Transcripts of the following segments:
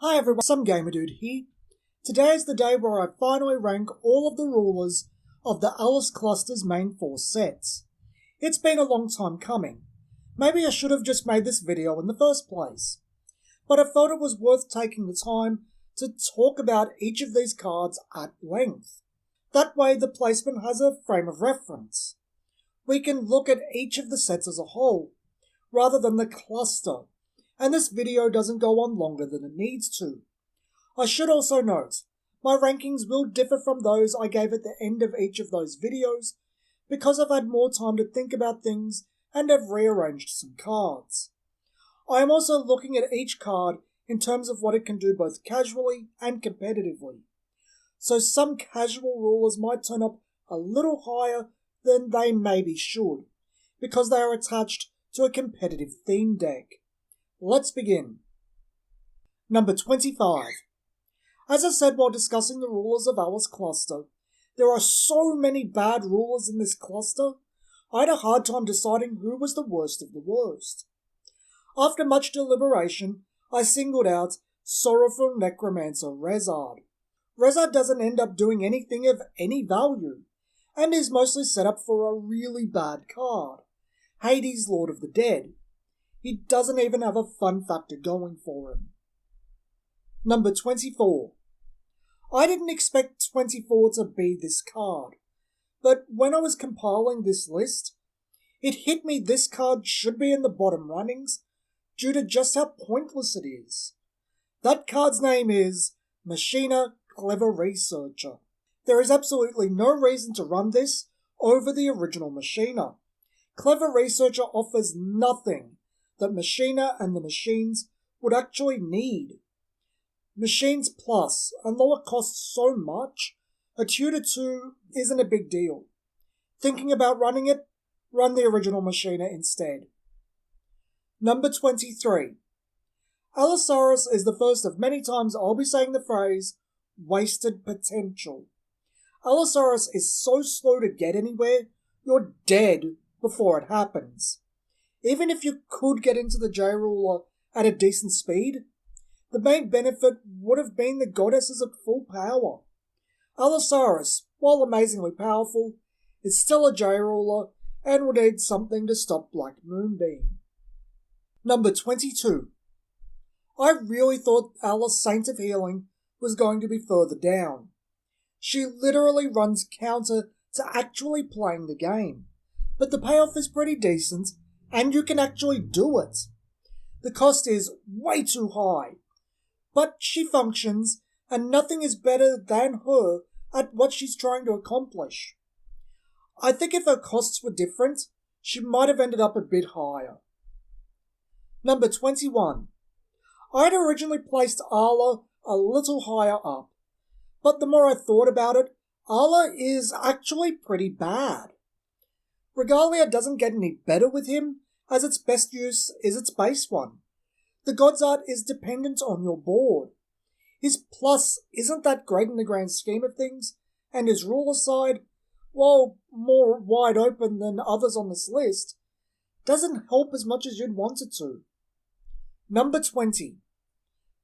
Hi everyone, some gamer dude here. Today is the day where I finally rank all of the rulers of the Alice Cluster's main 4 sets. It's been a long time coming. Maybe I should have just made this video in the first place. But I felt it was worth taking the time to talk about each of these cards at length. That way the placement has a frame of reference. We can look at each of the sets as a whole, rather than the cluster, and this video doesn't go on longer than it needs to. I should also note, my rankings will differ from those I gave at the end of each of those videos, because I've had more time to think about things and have rearranged some cards. I am also looking at each card in terms of what it can do both casually and competitively. So some casual rulers might turn up a little higher than they maybe should, because they are attached to a competitive theme deck. Let's begin. Number 25. As I said while discussing the rulers of Alice Cluster, there are so many bad rulers in this cluster, I had a hard time deciding who was the worst of the worst. After much deliberation, I singled out Sorrowful Necromancer Rezard. Rezard doesn't end up doing anything of any value, and is mostly set up for a really bad card, Hades Lord of the Dead. He doesn't even have a fun factor going for him. Number 24. I didn't expect 24 to be this card, but when I was compiling this list, it hit me this card should be in the bottom runnings due to just how pointless it is. That card's name is Maschin, Clever Researcher. There is absolutely no reason to run this over the original Maschin. Clever Researcher offers nothing that Maschin and the machines would actually need. Machines Plus and lower cost so much, a tutor 2 isn't a big deal. Thinking about running it, run the original Maschin instead. Number 23. Allosaurus is the first of many times I'll be saying the phrase, wasted potential. Allosaurus is so slow to get anywhere, you're dead before it happens. Even if you could get into the J-Ruler at a decent speed, the main benefit would have been the goddesses at full power. Allosaurus, while amazingly powerful, is still a J-Ruler and would need something to stop Black Moonbeam. Number 22. I really thought Alice Saint of Healing was going to be further down. She literally runs counter to actually playing the game, but the payoff is pretty decent, and you can actually do it. The cost is way too high, but she functions, and nothing is better than her at what she's trying to accomplish. I think if her costs were different, she might have ended up a bit higher. Number 21. I'd originally placed Ala a little higher up, but the more I thought about it, Ala is actually pretty bad. Regalia doesn't get any better with him, as its best use is its base one. The God's Art is dependent on your board. His plus isn't that great in the grand scheme of things, and his ruler side, while more wide open than others on this list, doesn't help as much as you'd want it to. Number 20.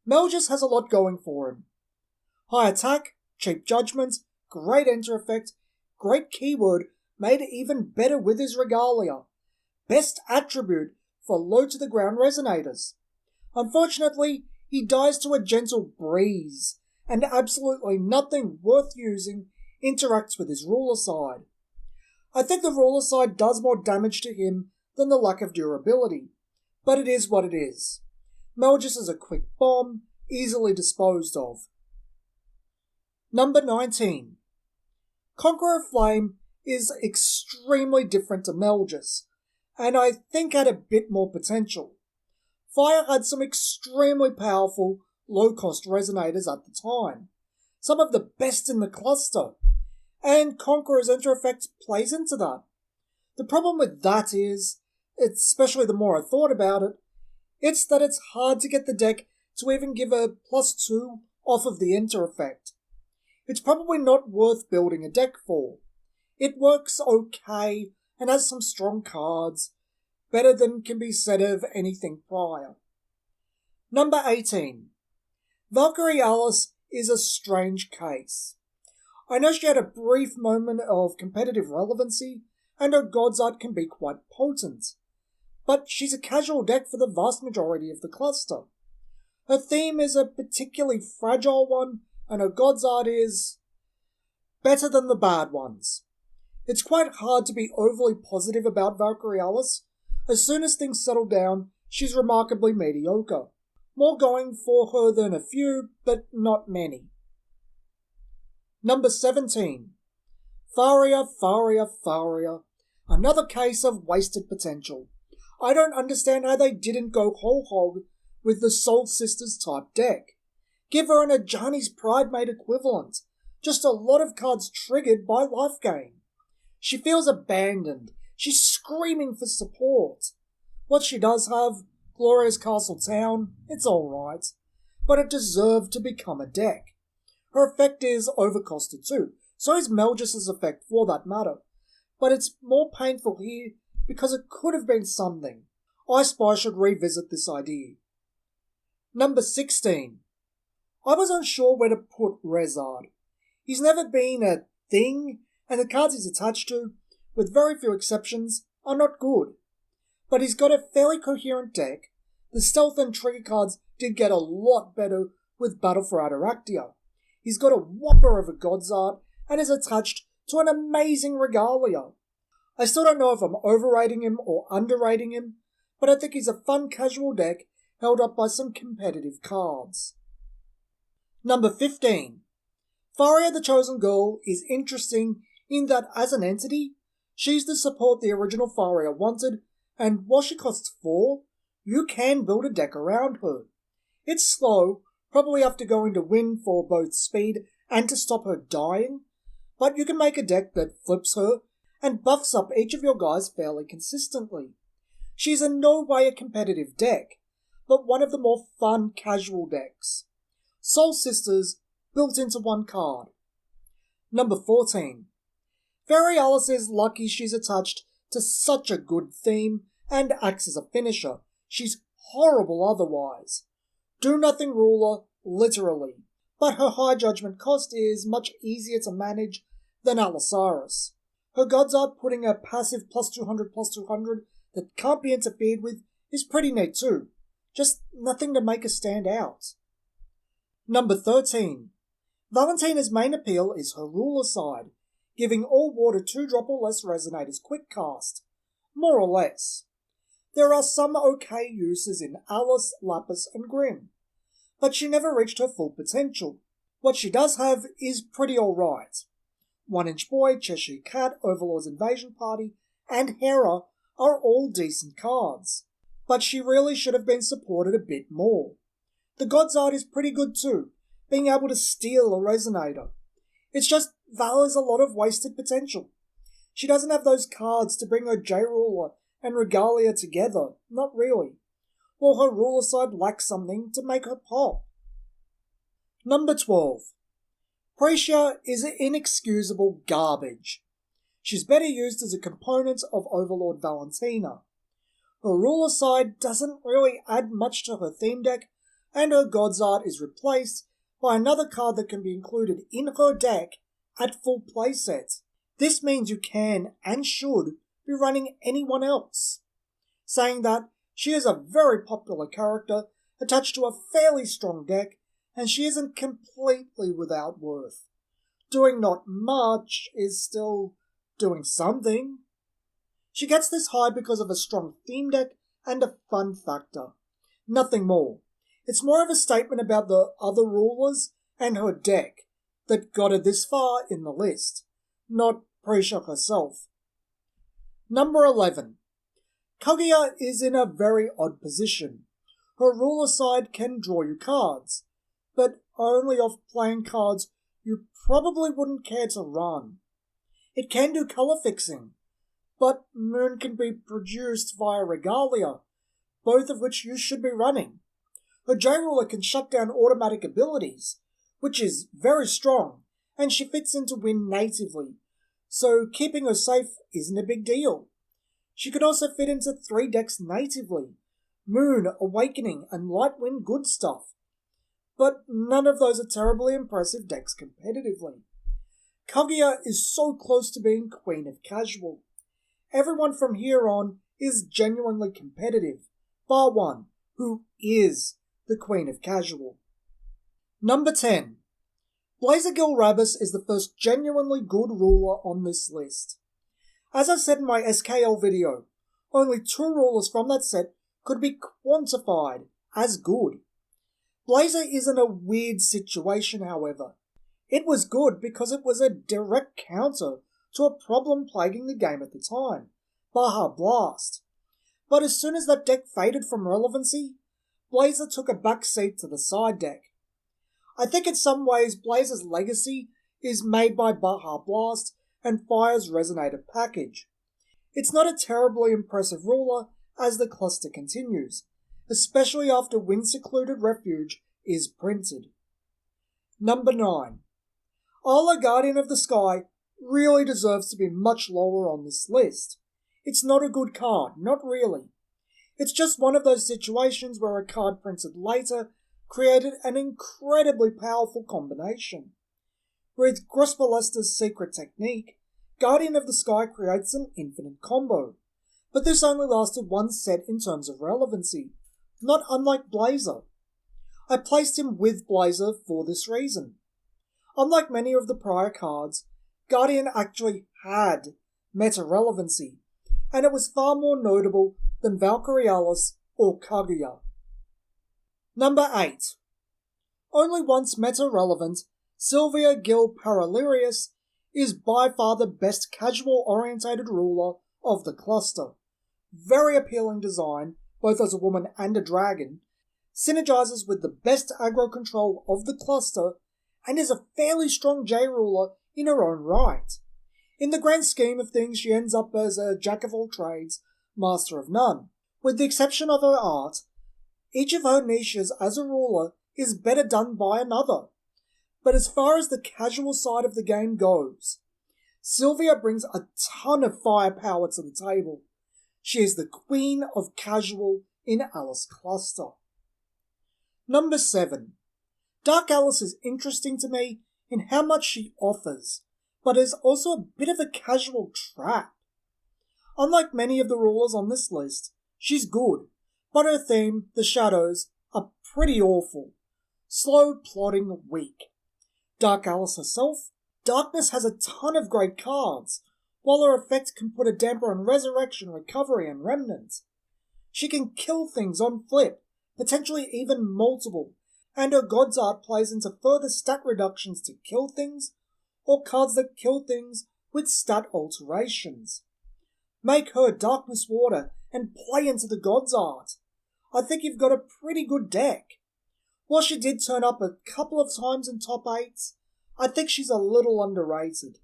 Melgus has a lot going for him. High attack, cheap judgment, great enter effect, great keyword, made even better with his Regalia. Best attribute for low-to-the-ground resonators. Unfortunately, he dies to a gentle breeze, and absolutely nothing worth using interacts with his ruler side. I think the ruler side does more damage to him than the lack of durability, but it is what it is. Melgus is a quick bomb, easily disposed of. Number 19. Conqueror Flame is extremely different to Melgus, and I think had a bit more potential. Fire had some extremely powerful, low-cost resonators at the time, some of the best in the cluster, and Conqueror's enter effect plays into that. The problem with that is, especially the more I thought about it, it's that it's hard to get the deck to even give a +2 off of the enter effect. It's probably not worth building a deck for. It works okay and has some strong cards, better than can be said of anything prior. Number 18. Valkyrie Alice is a strange case. I know she had a brief moment of competitive relevancy, and her God's Art can be quite potent, but she's a casual deck for the vast majority of the cluster. Her theme is a particularly fragile one, and her God's Art is better than the bad ones. It's quite hard to be overly positive about Valkyrie Alice. As soon as things settle down, she's remarkably mediocre. More going for her than a few, but not many. Number 17. Faria. Another case of wasted potential. I don't understand how they didn't go whole hog with the Soul Sisters type deck. Give her an Ajani's Pridemate equivalent. Just a lot of cards triggered by life gain. She feels abandoned. She's screaming for support. What she does have, Gloria's Castle Town, it's alright, but it deserved to become a deck. Her effect is overcosted too, so is Melgis's effect for that matter, but it's more painful here because it could have been something. I Spy should revisit this idea. Number 16. I was unsure where to put Rezard. He's never been a thing, and the cards he's attached to, with very few exceptions, are not good. But he's got a fairly coherent deck. The stealth and trigger cards did get a lot better with Battle for Attoractia. He's got a whopper of a God's Art and is attached to an amazing Regalia. I still don't know if I'm overrating him or underrating him, but I think he's a fun casual deck held up by some competitive cards. Number 15. Faria the Chosen Girl is interesting in that as an entity, she's the support the original Faria wanted, and while she costs 4, you can build a deck around her. It's slow, probably have to go into win for both speed and to stop her dying, but you can make a deck that flips her and buffs up each of your guys fairly consistently. She's in no way a competitive deck, but one of the more fun casual decks. Soul Sisters built into one card. Number 14. Ferry Alice is lucky she's attached to such a good theme and acts as a finisher. She's horrible otherwise. Do nothing ruler, literally, but her high judgment cost is much easier to manage than Allosaurus. Her God's Art putting a passive +200/+200 that can't be interfered with is pretty neat too. Just nothing to make her stand out. Number 13. Valentina's main appeal is her ruler side, giving all water 2-drop or less Resonators quick cast. More or less. There are some okay uses in Alice, Lapis and Grim, but she never reached her full potential. What she does have is pretty alright. 1-Inch Boy, Cheshire Cat, Overlord's Invasion Party, and Hera are all decent cards, but she really should have been supported a bit more. The God's Art is pretty good too, being able to steal a Resonator. It's just Val has a lot of wasted potential. She doesn't have those cards to bring her J-Ruler and Regalia together, not really. While her ruler side lacks something to make her pop. Number 12. Precia is inexcusable garbage. She's better used as a component of Overlord Valentina. Her ruler side doesn't really add much to her theme deck, and her God's Art is replaced by another card that can be included in her deck at full playset. This means you can and should be running anyone else. Saying that, she is a very popular character attached to a fairly strong deck, and she isn't completely without worth. Doing not much is still doing something. She gets this high because of a strong theme deck and a fun factor. Nothing more. It's more of a statement about the other rulers and her deck that got her this far in the list, not Precia herself. Number 11. Kogia is in a very odd position. Her ruler side can draw you cards, but only off playing cards you probably wouldn't care to run. It can do colour fixing, but Moon can be produced via Regalia, both of which you should be running. Her J-Ruler can shut down automatic abilities, which is very strong, and she fits into Win natively, so keeping her safe isn't a big deal. She could also fit into 3 decks natively, Moon, Awakening, and Light Wind good stuff. but none of those are terribly impressive decks competitively. Kogia is so close to being Queen of Casual. Everyone from here on is genuinely competitive, bar one, who is the Queen of Casual. Number 10. Gill Lapis is the first genuinely good ruler on this list. As I said in my SKL video, only 2 rulers from that set could be quantified as good. Blazer is in a weird situation, however. It was good because it was a direct counter to a problem plaguing the game at the time, Baja Blast. But as soon as that deck faded from relevancy, Blazer took a back seat to the side deck. I think in some ways Blazer's legacy is made by Baja Blast and Fire's Resonator package. It's not a terribly impressive ruler as the cluster continues, especially after Wind Secluded Refuge is printed. Number 9. Ola Guardian of the Sky really deserves to be much lower on this list. It's not a good card, not really. It's just one of those situations where a card printed later created an incredibly powerful combination. With Grospalester's secret technique, Guardian of the Sky creates an infinite combo, but this only lasted one set in terms of relevancy, not unlike Blazer. I placed him with Blazer for this reason. Unlike many of the prior cards, Guardian actually had meta relevancy, and it was far more notable than Valkyrie or Kogia. Number 8. Only once meta relevant, Sylvia Gill Paralyrius is by far the best casual-orientated ruler of the cluster. Very appealing design, both as a woman and a dragon, synergizes with the best aggro control of the cluster, and is a fairly strong J-ruler in her own right. In the grand scheme of things, she ends up as a jack-of-all-trades, master of none. With the exception of her art, each of her niches as a ruler is better done by another. But as far as the casual side of the game goes, Sylvia brings a ton of firepower to the table. She is the queen of casual in Alice Cluster. Number 7. Dark Alice is interesting to me in how much she offers, but is also a bit of a casual trap. Unlike many of the rulers on this list, she's good, but her theme, the shadows, are pretty awful. Slow, plodding, weak. Dark Alice herself, Darkness has a ton of great cards, while her effect can put a damper on Resurrection, Recovery, and Remnant. She can kill things on flip, potentially even multiple, and her God's Art plays into further stat reductions to kill things, or cards that kill things with stat alterations. Make her Darkness Water and play into the God's Art. I think you've got a pretty good deck. While she did turn up a couple of times in top 8s, I think she's a little underrated.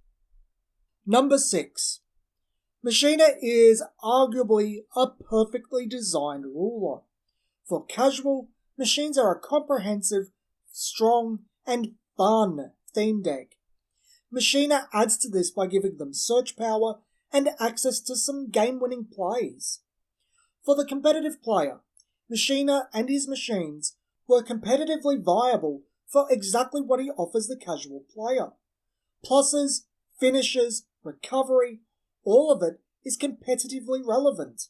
Number 6. Maschin is arguably a perfectly designed ruler. For casual, Machines are a comprehensive, strong, and fun theme deck. Maschin adds to this by giving them search power and access to some game-winning plays. For the competitive player, Maschin and his machines were competitively viable for exactly what he offers the casual player. Pluses, finishes, recovery, all of it is competitively relevant.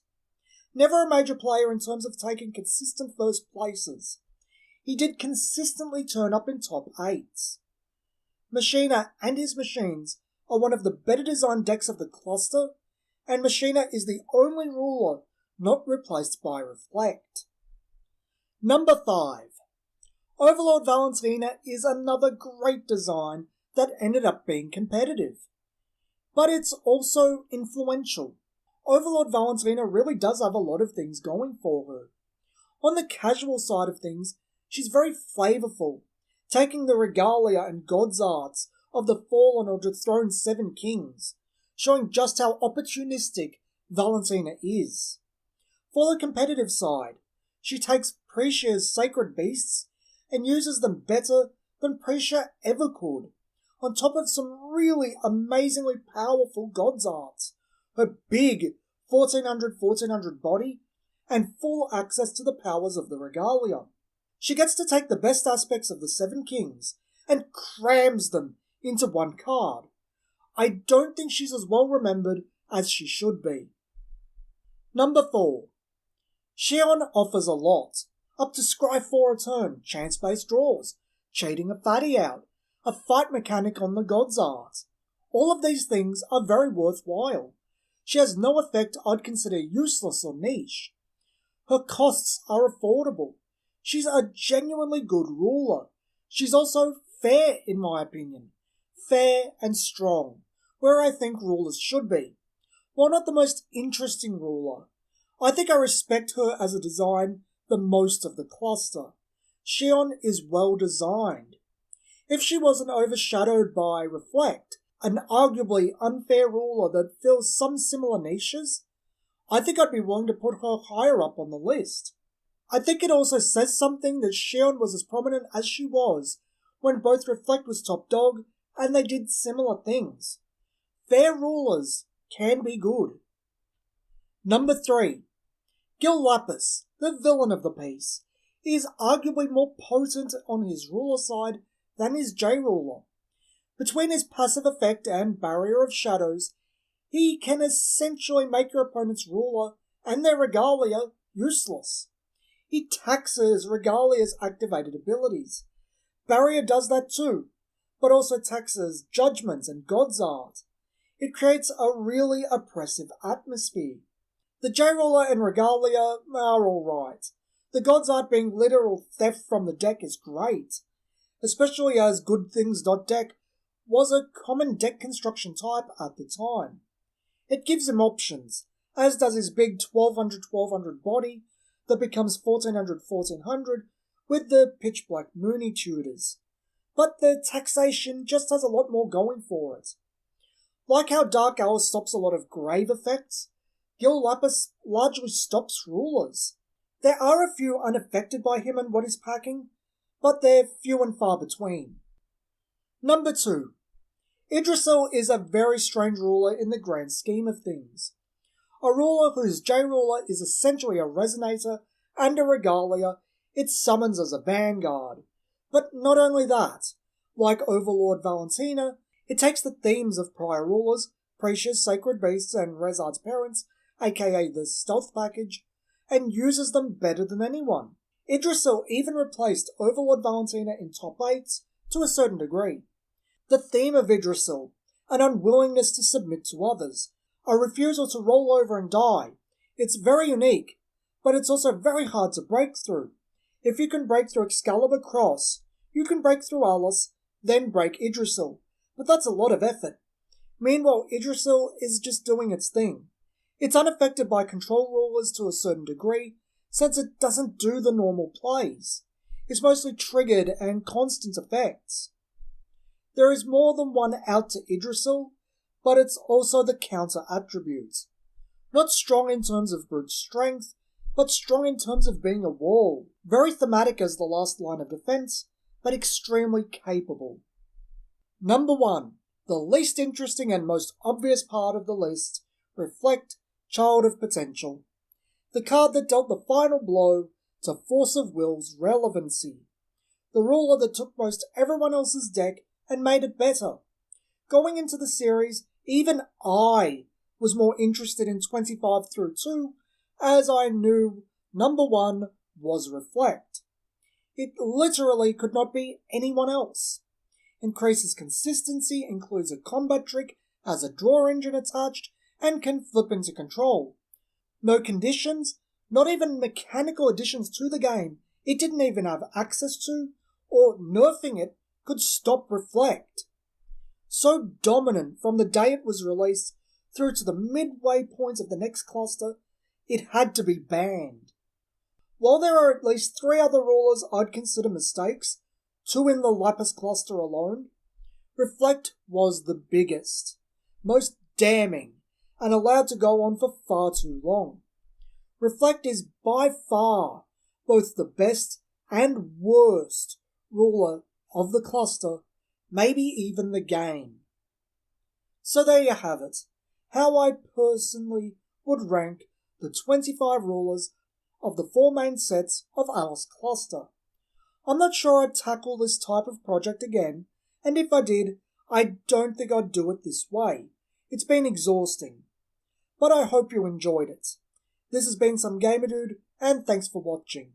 Never a major player in terms of taking consistent first places, he did consistently turn up in top 8s. Maschin and his machines are one of the better designed decks of the cluster, and Maschin is the only ruler not replaced by Reflect. Number 5. Overlord Valentina is another great design that ended up being competitive. But it's also influential. Overlord Valentina really does have a lot of things going for her. On the casual side of things, she's very flavorful, taking the regalia and God's Arts of the fallen or dethroned 7 kings, showing just how opportunistic Valentina is. For the competitive side, she takes Precia's sacred beasts and uses them better than Precia ever could, on top of some really amazingly powerful God's Arts, her big 1400 body, and full access to the powers of the regalia. She gets to take the best aspects of the Seven Kings and crams them into one card. I don't think she's as well remembered as she should be. Number 4. Shion offers a lot. Up to scry 4 a turn, chance-based draws, cheating a fatty out, a fight mechanic on the God's Art. All of these things are very worthwhile. She has no effect I'd consider useless or niche. Her costs are affordable. She's a genuinely good ruler. She's also fair, in my opinion. Fair and strong, where I think rulers should be. While not the most interesting ruler, I think I respect her as a design the most of the cluster. Shion is well designed. If she wasn't overshadowed by Reflect, an arguably unfair ruler that fills some similar niches, I think I'd be willing to put her higher up on the list. I think it also says something that Shion was as prominent as she was when both Reflect was top dog and they did similar things. Fair rulers can be good. Number 3. Gill Lapis, the villain of the piece, is arguably more potent on his ruler side than his J-ruler. Between his passive effect and Barrier of Shadows, he can essentially make your opponent's ruler and their regalia useless. He taxes regalia's activated abilities. Barrier does that too, but also taxes judgments and God's Art. It creates a really oppressive atmosphere. The J-ruler and regalia are alright. The God's Art being literal theft from the deck is great, especially as goodthings.deck was a common deck construction type at the time. It gives him options, as does his big 1200 body that becomes 1400 with the pitch black Mooney tutors. But the taxation just has a lot more going for it. Like how Dark Hour stops a lot of grave effects, Gill Lapis largely stops rulers. There are a few unaffected by him and what he's packing, but they're few and far between. Number 2. Idraceo is a very strange ruler in the grand scheme of things. A ruler whose J-ruler is essentially a resonator and a regalia it summons as a vanguard. But not only that, like Overlord Valentina, it takes the themes of prior rulers, Precious, Sacred Beasts, and Rezard's parents, aka the Stealth Package, and uses them better than anyone. Idraceo even replaced Overlord Valentina in top 8s to a certain degree. The theme of Idraceo, an unwillingness to submit to others, a refusal to roll over and die. It's very unique, but it's also very hard to break through. If you can break through Excalibur Cross, you can break through Alice, then break Idraceo, but that's a lot of effort. Meanwhile, Idraceo is just doing its thing. It's unaffected by control rulers to a certain degree, since it doesn't do the normal plays. It's mostly triggered and constant effects. There is more than one out to Idraceo, but it's also the counter attribute. Not strong in terms of brute strength, but strong in terms of being a wall. Very thematic as the last line of defense, but extremely capable. Number 1. The least interesting and most obvious part of the list, Reflect, Child of Potential. The card that dealt the final blow to Force of Will's relevancy. The ruler that took most everyone else's deck and made it better. Going into the series, even I was more interested in 25 through 2, as I knew number 1 was Reflect. It literally could not be anyone else. Increases consistency, includes a combat trick, has a draw engine attached, and can flip into control. No conditions, not even mechanical additions to the game it didn't even have access to, or nerfing it could stop Reflect. So dominant from the day it was released through to the midway point of the next cluster, it had to be banned. While there are at least 3 other rulers I'd consider mistakes, 2 in the Lapis cluster alone, Reflect was the biggest, most damning, and allowed to go on for far too long. Reflect is by far both the best and worst ruler of the cluster, maybe even the game. So there you have it, how I personally would rank the 25 rulers of the 4 main sets of Alice Cluster. I'm not sure I'd tackle this type of project again, and if I did, I don't think I'd do it this way. It's been exhausting. But I hope you enjoyed it. This has been Some Gamer Dude, and thanks for watching.